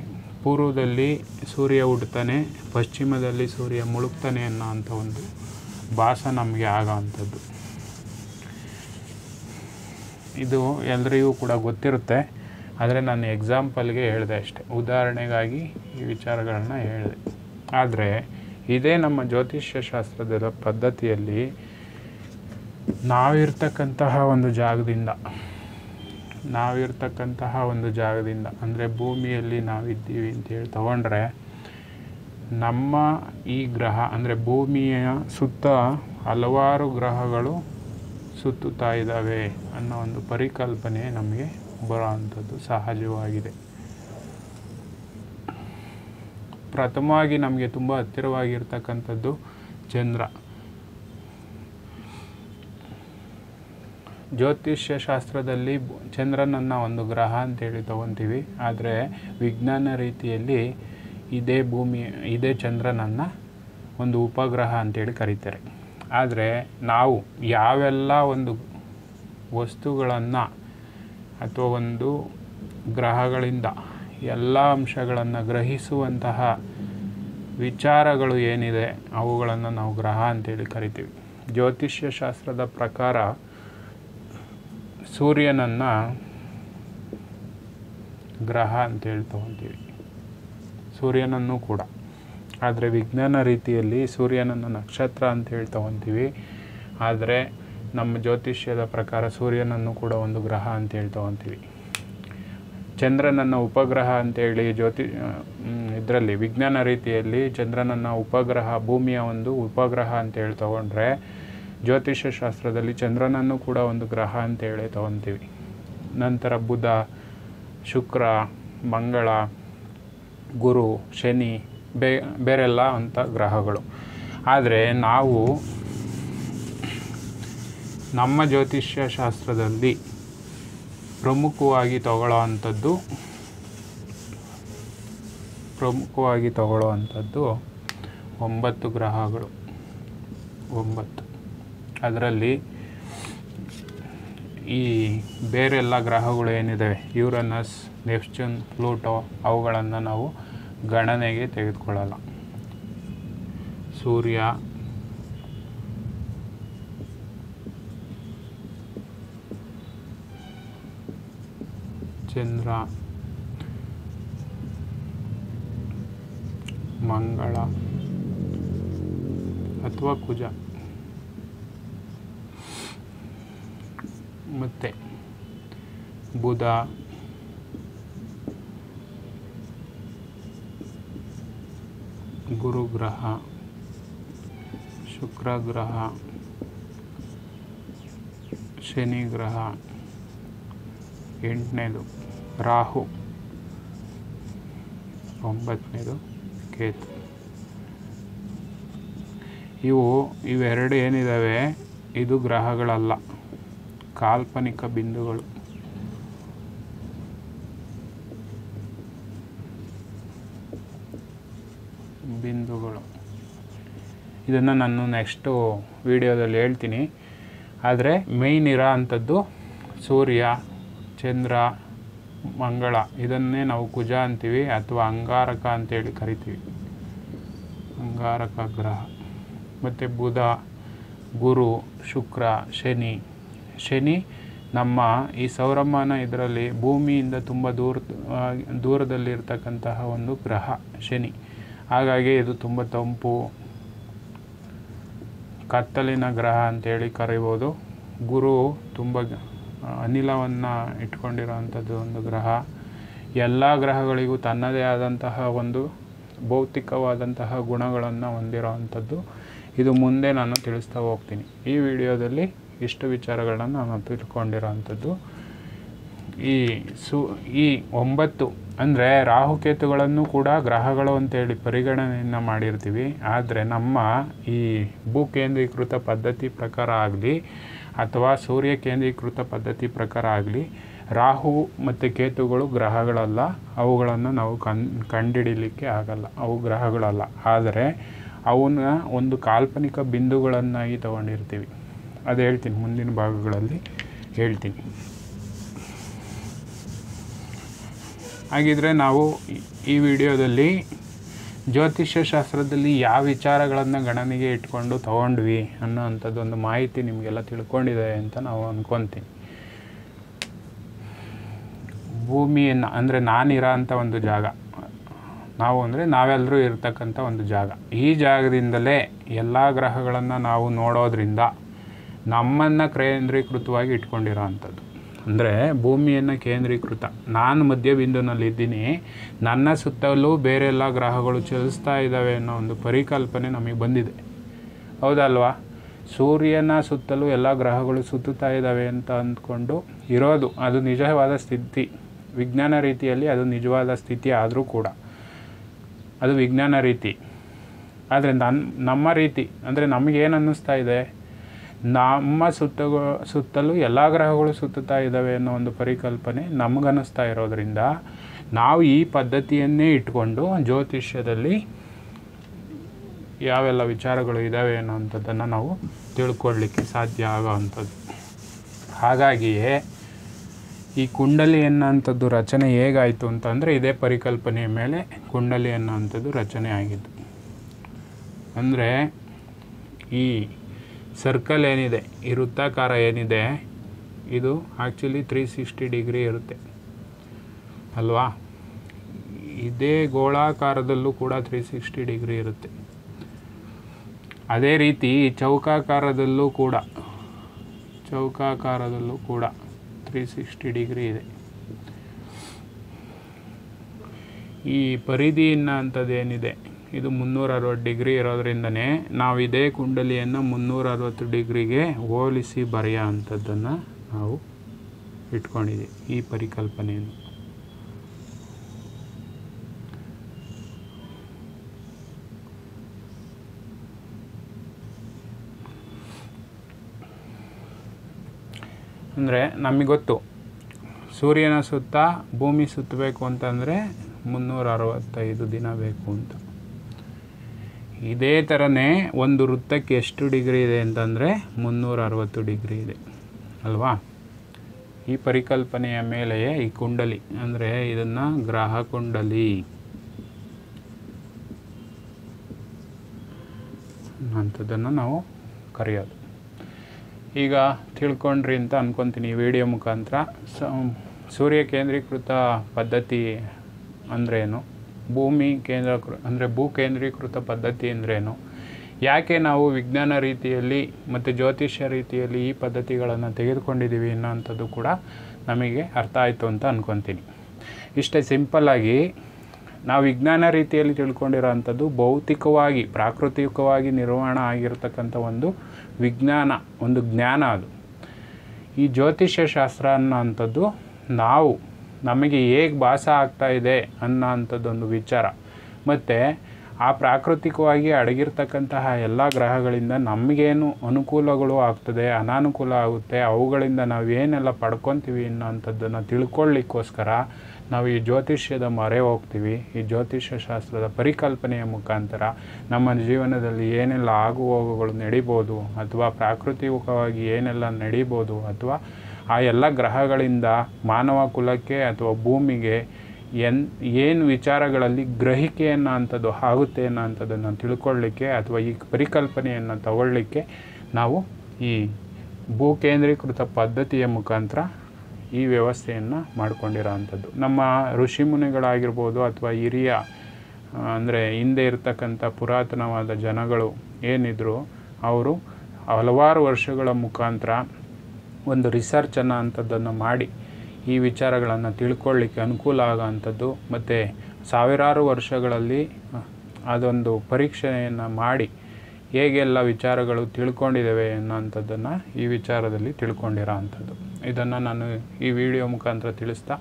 ಪೂರ್ವದಲ್ಲಿ ಸೂರ್ಯ ಹುಡ್ತಾನೆ, ಪಶ್ಚಿಮದಲ್ಲಿ ಸೂರ್ಯ ಮುಳುಗ್ತಾನೆ ಅನ್ನೋವಂಥ ಒಂದು ಭಾಸ ನಮಗೆ ಆಗೋವಂಥದ್ದು. ಇದು ಎಲ್ಲರಿಗೂ ಕೂಡ ಗೊತ್ತಿರುತ್ತೆ, ಆದರೆ ನಾನು ಎಕ್ಸಾಂಪಲ್ಗೆ ಹೇಳಿದೆ ಅಷ್ಟೆ, ಉದಾಹರಣೆಗಾಗಿ ಈ ವಿಚಾರಗಳನ್ನ ಹೇಳಿದೆ. ಆದರೆ ಇದೇ ನಮ್ಮ ಜ್ಯೋತಿಷ್ಯ ಶಾಸ್ತ್ರದ ಪದ್ಧತಿಯಲ್ಲಿ ನಾವಿರ್ತಕ್ಕಂತಹ ಒಂದು ಜಾಗದಿಂದ ಅಂದರೆ ಭೂಮಿಯಲ್ಲಿ ನಾವಿದ್ದೀವಿ ಅಂತೇಳಿ ತಗೊಂಡ್ರೆ, ನಮ್ಮ ಈ ಗ್ರಹ ಅಂದರೆ ಭೂಮಿಯ ಸುತ್ತ ಹಲವಾರು ಗ್ರಹಗಳು ಸುತ್ತುತ್ತಾ ಇದ್ದಾವೆ ಅನ್ನೋ ಒಂದು ಪರಿಕಲ್ಪನೆ ನಮಗೆ ಬರೋವಂಥದ್ದು ಸಹಜವಾಗಿದೆ. ಪ್ರಥಮವಾಗಿ ನಮಗೆ ತುಂಬ ಹತ್ತಿರವಾಗಿರ್ತಕ್ಕಂಥದ್ದು ಚಂದ್ರ. ಜ್ಯೋತಿಷ್ಯ ಶಾಸ್ತ್ರದಲ್ಲಿ ಚಂದ್ರನನ್ನು ಒಂದು ಗ್ರಹ ಅಂತೇಳಿ ತಗೊತೀವಿ, ಆದರೆ ವಿಜ್ಞಾನ ರೀತಿಯಲ್ಲಿ ಇದೇ ಚಂದ್ರನನ್ನು ಒಂದು ಉಪಗ್ರಹ ಅಂತೇಳಿ ಕರೀತಾರೆ. ಆದರೆ ನಾವು ಯಾವೆಲ್ಲ ಒಂದು ವಸ್ತುಗಳನ್ನು ಅಥವಾ ಒಂದು ಗ್ರಹಗಳಿಂದ ಎಲ್ಲ ಅಂಶಗಳನ್ನು ಗ್ರಹಿಸುವಂತಹ ವಿಚಾರಗಳು ಏನಿದೆ ಅವುಗಳನ್ನು ನಾವು ಗ್ರಹ ಅಂತೇಳಿ ಕರಿತೀವಿ. ಜ್ಯೋತಿಷ್ಯ ಶಾಸ್ತ್ರದ ಪ್ರಕಾರ ಸೂರ್ಯನನ್ನು ಗ್ರಹ ಅಂತೇಳಿ ತಗೊತೀವಿ, ಸೂರ್ಯನನ್ನು ಕೂಡ. ಆದರೆ ವಿಜ್ಞಾನ ರೀತಿಯಲ್ಲಿ ಸೂರ್ಯನನ್ನು ನಕ್ಷತ್ರ ಅಂತೇಳಿ ತಗೊತೀವಿ, ಆದರೆ ನಮ್ಮ ಜ್ಯೋತಿಷ್ಯದ ಪ್ರಕಾರ ಸೂರ್ಯನನ್ನು ಕೂಡ ಒಂದು ಗ್ರಹ ಅಂತೇಳಿ ತಗೊತೀವಿ. ಚಂದ್ರನನ್ನು ಉಪಗ್ರಹ ಅಂತೇಳಿ ಇದರಲ್ಲಿ ವಿಜ್ಞಾನ ರೀತಿಯಲ್ಲಿ ಚಂದ್ರನನ್ನು ಉಪಗ್ರಹ, ಭೂಮಿಯ ಒಂದು ಉಪಗ್ರಹ ಅಂತೇಳಿ ತಗೊಂಡ್ರೆ, ಜ್ಯೋತಿಷ್ಯ ಶಾಸ್ತ್ರದಲ್ಲಿ ಚಂದ್ರನನ್ನು ಕೂಡ ಒಂದು ಗ್ರಹ ಅಂತೇಳಿ ತಗೊತೀವಿ. ನಂತರ ಬುಧ, ಶುಕ್ರ, ಮಂಗಳ, ಗುರು, ಶನಿ, ಬೇರೆಲ್ಲ ಅಂಥ ಗ್ರಹಗಳು. ಆದರೆ ನಾವು ನಮ್ಮ ಜ್ಯೋತಿಷ್ಯ ಶಾಸ್ತ್ರದಲ್ಲಿ ಪ್ರಮುಖವಾಗಿ ತಗೊಳ್ಳೋವಂಥದ್ದು 9 ಗ್ರಹಗಳು. 9. ಅದರಲ್ಲಿ ಈ ಬೇರೆಲ್ಲ ಗ್ರಹಗಳು ಏನಿದ್ದಾವೆ, ಯುರೇನಸ್, ನೆಪ್ಚೂನ್, ಪ್ಲೂಟೋ, ಅವುಗಳನ್ನು ನಾವು ಗಣನೆಗೆ ತೆಗೆದುಕೊಳ್ಳಲ್ಲ. ಸೂರ್ಯ, ಚಂದ್ರ, ಮಂಗಳ ಅಥವಾ ಕುಜ ಮತ್ತು ಬುಧ, ಗುರುಗ್ರಹ, ಶುಕ್ರ ಗ್ರಹ, ಶನಿ ಗ್ರಹ, 8ನೇದು ರಾಹು, 9ನೇದು ಕೇತು. ಇವೆರಡು ಏನಿದ್ದಾವೆ ಇದು ಗ್ರಹಗಳಲ್ಲ, ಕಾಲ್ಪನಿಕ ಬಿಂದುಗಳು. ಇದನ್ನು ನಾನು ನೆಕ್ಸ್ಟು ವಿಡಿಯೋದಲ್ಲಿ ಹೇಳ್ತೀನಿ. ಆದರೆ ಮೇಯ್ನ್ ಇರೋ ಅಂಥದ್ದು ಸೂರ್ಯ, ಚಂದ್ರ, ಮಂಗಳ. ಇದನ್ನೇ ನಾವು ಕುಜ ಅಂತೀವಿ ಅಥವಾ ಅಂಗಾರಕ ಅಂತೇಳಿ ಕರಿತೀವಿ, ಅಂಗಾರಕ ಗ್ರಹ. ಮತ್ತು ಬುಧ, ಗುರು, ಶುಕ್ರ, ಶನಿ ನಮ್ಮ ಈ ಸೌರಮಾನ ಇದರಲ್ಲಿ ಭೂಮಿಯಿಂದ ತುಂಬ ದೂರದಲ್ಲಿರ್ತಕ್ಕಂತಹ ಒಂದು ಗ್ರಹ ಶನಿ. ಹಾಗಾಗಿ ಇದು ತುಂಬ ತಂಪು, ಕತ್ತಲಿನ ಗ್ರಹ ಅಂತೇಳಿ ಕರಿಬೋದು. ಗುರು ತುಂಬ ಅನಿಲವನ್ನು ಇಟ್ಕೊಂಡಿರೋವಂಥದ್ದು ಒಂದು ಗ್ರಹ. ಎಲ್ಲ ಗ್ರಹಗಳಿಗೂ ತನ್ನದೇ ಆದಂತಹ ಒಂದು ಭೌತಿಕವಾದಂತಹ ಗುಣಗಳನ್ನು ಹೊಂದಿರೋವಂಥದ್ದು. ಇದು ಮುಂದೆ ನಾನು ತಿಳಿಸ್ತಾ ಹೋಗ್ತೀನಿ. ಈ ವಿಡಿಯೋದಲ್ಲಿ ಇಷ್ಟು ವಿಚಾರಗಳನ್ನು ನಾನು ತಿಳ್ಕೊಂಡಿರೋವಂಥದ್ದು. ಈ 9 ಅಂದರೆ ರಾಹುಕೇತುಗಳನ್ನು ಕೂಡ ಗ್ರಹಗಳು ಅಂತೇಳಿ ಪರಿಗಣನೆಯನ್ನು ಮಾಡಿರ್ತೀವಿ. ಆದರೆ ನಮ್ಮ ಈ ಭೂಕೇಂದ್ರೀಕೃತ ಪದ್ಧತಿ ಪ್ರಕಾರ ಆಗಲಿ ಅಥವಾ ಸೂರ್ಯ ಕೇಂದ್ರೀಕೃತ ಪದ್ಧತಿ ಪ್ರಕಾರ ಆಗಲಿ, ರಾಹು ಮತ್ತು ಕೇತುಗಳು ಗ್ರಹಗಳಲ್ಲ. ಅವುಗಳನ್ನು ನಾವು ಕಂಡುಹಿಡೀಲಿಕ್ಕೆ ಆಗಲ್ಲ, ಅವು ಗ್ರಹಗಳಲ್ಲ. ಆದರೆ ಅವನ್ನ ಒಂದು ಕಾಲ್ಪನಿಕ ಬಿಂದುಗಳನ್ನಾಗಿ ತಗೊಂಡಿರ್ತೀವಿ. ಅದು ಹೇಳ್ತೀನಿ, ಮುಂದಿನ ಭಾಗಗಳಲ್ಲಿ ಹೇಳ್ತೀನಿ. ಹಾಗಿದ್ರೆ ನಾವು ಈ ವಿಡಿಯೋದಲ್ಲಿ ಜ್ಯೋತಿಷ್ಯ ಶಾಸ್ತ್ರದಲ್ಲಿ ಯಾವ ವಿಚಾರಗಳನ್ನು ಗಣನೆಗೆ ಇಟ್ಕೊಂಡು ತಗೊಂಡ್ವಿ ಅನ್ನೋ ಅಂಥದ್ದೊಂದು ಮಾಹಿತಿ ನಿಮಗೆಲ್ಲ ತಿಳ್ಕೊಂಡಿದೆ ಅಂತ ನಾವು ಅಂದ್ಕೊತೀನಿ. ಭೂಮಿಯನ್ನು ಅಂದರೆ ನಾನಿರೋ ಅಂಥ ಒಂದು ಜಾಗ, ನಾವು ಅಂದರೆ ನಾವೆಲ್ಲರೂ ಇರ್ತಕ್ಕಂಥ ಒಂದು ಜಾಗ. ಈ ಜಾಗದಿಂದಲೇ ಎಲ್ಲ ಗ್ರಹಗಳನ್ನು ನಾವು ನೋಡೋದ್ರಿಂದ ನಮ್ಮನ್ನು ಕೇಂದ್ರೀಕೃತವಾಗಿ ಇಟ್ಕೊಂಡಿರೋ ಅಂಥದ್ದು. ಅಂದರೆ ಭೂಮಿಯನ್ನು ಕೇಂದ್ರೀಕೃತ, ನಾನು ಮಧ್ಯಬಿಂದುನಲ್ಲಿದ್ದೀನಿ, ನನ್ನ ಸುತ್ತಲೂ ಬೇರೆ ಎಲ್ಲ ಗ್ರಹಗಳು ಚಲಿಸ್ತಾ ಇದ್ದಾವೆ ಅನ್ನೋ ಒಂದು ಪರಿಕಲ್ಪನೆ ನಮಗೆ ಬಂದಿದೆ, ಹೌದಲ್ವಾ? ಸೂರ್ಯನ ಸುತ್ತಲೂ ಎಲ್ಲ ಗ್ರಹಗಳು ಸುತ್ತುತ್ತಾ ಇದ್ದಾವೆ ಅಂತ ಅಂದ್ಕೊಂಡು ಇರೋದು ಅದು ನಿಜವಾದ ಸ್ಥಿತಿ. ವಿಜ್ಞಾನ ರೀತಿಯಲ್ಲಿ ಅದು ನಿಜವಾದ ಸ್ಥಿತಿ ಆದರೂ ಕೂಡ ಅದು ವಿಜ್ಞಾನ ರೀತಿ. ಆದರೆ ನಮ್ಮ ರೀತಿ ಅಂದರೆ ನಮಗೇನು ಅನ್ನಿಸ್ತಾ ಇದೆ, ನಮ್ಮ ಸುತ್ತಲೂ ಎಲ್ಲ ಗ್ರಹಗಳು ಸುತ್ತುತ್ತಾ ಇದ್ದಾವೆ ಅನ್ನೋ ಒಂದು ಪರಿಕಲ್ಪನೆ ನಮಗನ್ನಿಸ್ತಾ ಇರೋದ್ರಿಂದ ನಾವು ಈ ಪದ್ಧತಿಯನ್ನೇ ಇಟ್ಕೊಂಡು ಜ್ಯೋತಿಷ್ಯದಲ್ಲಿ ಯಾವೆಲ್ಲ ವಿಚಾರಗಳು ಇದ್ದಾವೆ ಅನ್ನೋವಂಥದ್ದನ್ನು ನಾವು ತಿಳ್ಕೊಳ್ಳಿಕ್ಕೆ ಸಾಧ್ಯ ಆಗೋವಂಥದ್ದು. ಹಾಗಾಗಿಯೇ ಈ ಕುಂಡಲಿ ಅನ್ನೋಂಥದ್ದು ರಚನೆ ಹೇಗಾಯಿತು ಅಂತಂದರೆ ಇದೇ ಪರಿಕಲ್ಪನೆಯ ಮೇಲೆ ಕುಂಡಲಿ ಅನ್ನೋವಂಥದ್ದು ರಚನೆ ಆಗಿದ್ದು. ಅಂದರೆ ಈ ಸರ್ಕಲ್ ಏನಿದೆ, ಈ ವೃತ್ತಾಕಾರ ಏನಿದೆ, ಇದು ಆ್ಯಕ್ಚುಲಿ 360 ಡಿಗ್ರಿ ಇರುತ್ತೆ ಅಲ್ವಾ? ಇದೇ ಗೋಳಾಕಾರದಲ್ಲೂ ಕೂಡ 360 ಡಿಗ್ರಿ ಇರುತ್ತೆ. ಅದೇ ರೀತಿ ಚೌಕಾಕಾರದಲ್ಲೂ ಕೂಡ 360 ಡಿಗ್ರಿ ಇದೆ. ಈ ಪರಿಧಿ ಅನ್ನೋಂಥದ್ದೇನಿದೆ ಇದು 360 ಡಿಗ್ರಿ ಇರೋದ್ರಿಂದನೇ ನಾವು ಇದೇ ಕುಂಡಲಿಯನ್ನು 360 ಡಿಗ್ರಿಗೆ ಹೋಲಿಸಿ ಬರೆಯೋ ಅಂಥದ್ದನ್ನು ನಾವು ಇಟ್ಕೊಂಡಿದ್ದೀವಿ, ಈ ಪರಿಕಲ್ಪನೆಯನ್ನು. ಅಂದರೆ ನಮಗೆ ಗೊತ್ತು ಸೂರ್ಯನ ಸುತ್ತ ಭೂಮಿ ಸುತ್ತಬೇಕು ಅಂತಂದರೆ 365 ದಿನ ಬೇಕು ಅಂತ. ಇದೇ ಥರನೇ ಒಂದು ವೃತ್ತಕ್ಕೆ ಎಷ್ಟು ಡಿಗ್ರಿ ಇದೆ ಅಂತಂದರೆ 360 ಡಿಗ್ರಿ ಇದೆ ಅಲ್ವಾ? ಈ ಪರಿಕಲ್ಪನೆಯ ಮೇಲೆಯೇ ಈ ಕುಂಡಲಿ, ಅಂದರೆ ಇದನ್ನು ಗ್ರಹ ಕುಂಡಲಿ ಅಂಥದ್ದನ್ನು ನಾವು ಕರೆಯೋದು. ಈಗ ತಿಳ್ಕೊಂಡ್ರಿ ಅಂತ ಅಂದ್ಕೊತೀನಿ ಈ ವಿಡಿಯೋ ಮುಖಾಂತರ. ಸೂರ್ಯ ಕೇಂದ್ರೀಕೃತ ಪದ್ಧತಿ ಅಂದ್ರೇನು, ಭೂ ಕೇಂದ್ರೀಕೃತ ಪದ್ಧತಿ ಅಂದ್ರೇನು, ಯಾಕೆ ನಾವು ವಿಜ್ಞಾನ ರೀತಿಯಲ್ಲಿ ಮತ್ತು ಜ್ಯೋತಿಷ್ಯ ರೀತಿಯಲ್ಲಿ ಈ ಪದ್ಧತಿಗಳನ್ನು ತೆಗೆದುಕೊಂಡಿದ್ದೀವಿ ಅನ್ನೋಂಥದ್ದು ಕೂಡ ನಮಗೆ ಅರ್ಥ ಆಯಿತು ಅಂತ ಅಂದ್ಕೊತೀನಿ. ಇಷ್ಟೇ ಸಿಂಪಲ್ಲಾಗಿ ನಾವು ವಿಜ್ಞಾನ ರೀತಿಯಲ್ಲಿ ತಿಳ್ಕೊಂಡಿರೋ ಅಂಥದ್ದು ಭೌತಿಕವಾಗಿ ಪ್ರಾಕೃತಿಕವಾಗಿ ನಿರ್ಮಾಣ ಆಗಿರ್ತಕ್ಕಂಥ ಒಂದು ವಿಜ್ಞಾನ, ಒಂದು ಜ್ಞಾನ ಅದು. ಈ ಜ್ಯೋತಿಷ್ಯ ಶಾಸ್ತ್ರ ಅನ್ನೋಂಥದ್ದು ನಮಗೆ ಹೇಗೆ ಭಾಸ ಆಗ್ತಾ ಇದೆ ಅನ್ನೋ ಅಂಥದ್ದೊಂದು ವಿಚಾರ, ಮತ್ತು ಆ ಪ್ರಾಕೃತಿಕವಾಗಿ ಅಡಗಿರ್ತಕ್ಕಂತಹ ಎಲ್ಲ ಗ್ರಹಗಳಿಂದ ನಮಗೇನು ಅನುಕೂಲಗಳು ಆಗ್ತದೆ, ಅನಾನುಕೂಲ ಆಗುತ್ತೆ, ಅವುಗಳಿಂದ ನಾವೇನೆಲ್ಲ ಪಡ್ಕೊತೀವಿ ಅನ್ನೋಂಥದ್ದನ್ನು ತಿಳ್ಕೊಳ್ಳಿಕ್ಕೋಸ್ಕರ ನಾವು ಈ ಜ್ಯೋತಿಷ್ಯದ ಮೊರೆ ಹೋಗ್ತೀವಿ. ಈ ಜ್ಯೋತಿಷ್ಯ ಶಾಸ್ತ್ರದ ಪರಿಕಲ್ಪನೆಯ ಮುಖಾಂತರ ನಮ್ಮ ಜೀವನದಲ್ಲಿ ಏನೆಲ್ಲ ಆಗುಹೋಗುಗಳು ನಡಿಬೋದು, ಅಥವಾ ಪ್ರಾಕೃತಿಕವಾಗಿ ಏನೆಲ್ಲ ನಡಿಬೋದು, ಅಥವಾ ಆ ಎಲ್ಲ ಗ್ರಹಗಳಿಂದ ಮಾನವ ಕುಲಕ್ಕೆ ಅಥವಾ ಭೂಮಿಗೆ ಏನು ವಿಚಾರಗಳಲ್ಲಿ ಗ್ರಹಿಕೆಯನ್ನು ಅಂಥದ್ದು ಆಗುತ್ತೆ ಅನ್ನೋ ಅಂಥದ್ದನ್ನು ತಿಳ್ಕೊಳ್ಳಿಕ್ಕೆ ಅಥವಾ ಈ ಪರಿಕಲ್ಪನೆಯನ್ನು ತಗೊಳ್ಳಿಕ್ಕೆ ನಾವು ಈ ಭೂ ಕೇಂದ್ರೀಕೃತ ಪದ್ಧತಿಯ ಮುಖಾಂತರ ಈ ವ್ಯವಸ್ಥೆಯನ್ನು ಮಾಡ್ಕೊಂಡಿರೋ ಅಂಥದ್ದು. ನಮ್ಮ ಋಷಿಮುನಿಗಳಾಗಿರ್ಬೋದು ಅಥವಾ ಹಿರಿಯ ಅಂದರೆ ಹಿಂದೆ ಇರ್ತಕ್ಕಂಥ ಪುರಾತನವಾದ ಜನಗಳು ಏನಿದ್ರು, ಅವರು ಹಲವಾರು ವರ್ಷಗಳ ಮುಖಾಂತರ ಒಂದು ರಿಸರ್ಚನ್ನು ಅಂಥದ್ದನ್ನು ಮಾಡಿ ಈ ವಿಚಾರಗಳನ್ನು ತಿಳ್ಕೊಳ್ಳಿಕ್ಕೆ ಅನುಕೂಲ ಆಗೋ ಅಂಥದ್ದು, ಮತ್ತು ಸಾವಿರಾರು ವರ್ಷಗಳಲ್ಲಿ ಅದೊಂದು ಪರೀಕ್ಷೆಯನ್ನು ಮಾಡಿ ಹೇಗೆಲ್ಲ ವಿಚಾರಗಳು ತಿಳ್ಕೊಂಡಿದ್ದೇವೆ ಅನ್ನೋಂಥದ್ದನ್ನು ಈ ವಿಚಾರದಲ್ಲಿ ತಿಳ್ಕೊಂಡಿರೋ ಅಂಥದ್ದು. ಇದನ್ನು ನಾನು ಈ ವಿಡಿಯೋ ಮುಖಾಂತರ ತಿಳಿಸ್ತಾ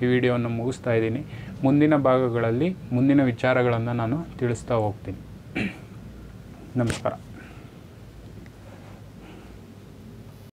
ಈ ವಿಡಿಯೋವನ್ನು ಮುಗಿಸ್ತಾ ಇದ್ದೀನಿ. ಮುಂದಿನ ಭಾಗಗಳಲ್ಲಿ ಮುಂದಿನ ವಿಚಾರಗಳನ್ನು ನಾನು ತಿಳಿಸ್ತಾ ಹೋಗ್ತೀನಿ. ನಮಸ್ಕಾರ.